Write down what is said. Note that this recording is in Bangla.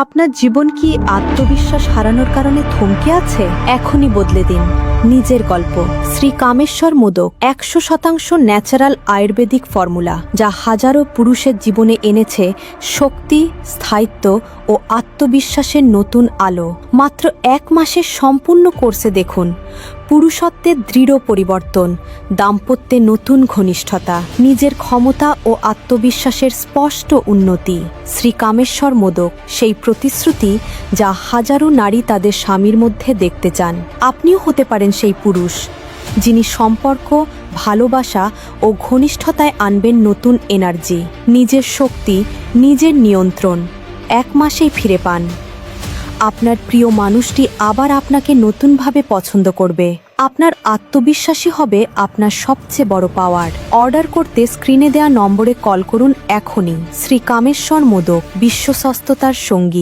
আপনার জীবন কি আত্মবিশ্বাস হারানোর কারণে থমকে আছে? এখনই বদলে দিন নিজের গল্প। শ্রী কামেশ্বর মোদক 100% ন্যাচারাল আয়ুর্বেদিক ফর্মুলা, যা হাজারো পুরুষের জীবনে এনেছে শক্তি, স্থায়িত্ব ও আত্মবিশ্বাসের নতুন আলো। মাত্র 1 মাসের সম্পূর্ণ কোর্সে দেখুন পুরুষত্বের দৃঢ় পরিবর্তন, দাম্পত্যে নতুন ঘনিষ্ঠতা, নিজের ক্ষমতা ও আত্মবিশ্বাসের স্পষ্ট উন্নতি। শ্রী কামেশ্বর মোদক সেই প্রতিশ্রুতি যা হাজারো নারী তাদের স্বামীর মধ্যে দেখতে চান। আপনিও হতে পারেন সেই পুরুষ যিনি সম্পর্ক, ভালোবাসা ও ঘনিষ্ঠতায় আনবেন নতুন এনার্জি, নিজের শক্তি, নিজের নিয়ন্ত্রণ। 1 মাসেই ফিরে পান। আপনার প্রিয় মানুষটি আবার আপনাকে নতুনভাবে পছন্দ করবে। আপনার আত্মবিশ্বাসী হবে আপনার সবচেয়ে বড় পাওয়ার। অর্ডার করতে স্ক্রিনে দেয়া নম্বরে কল করুন এখনই। শ্রী কামেশ্বর মোদক, বিশ্বস্বস্ততার সঙ্গী।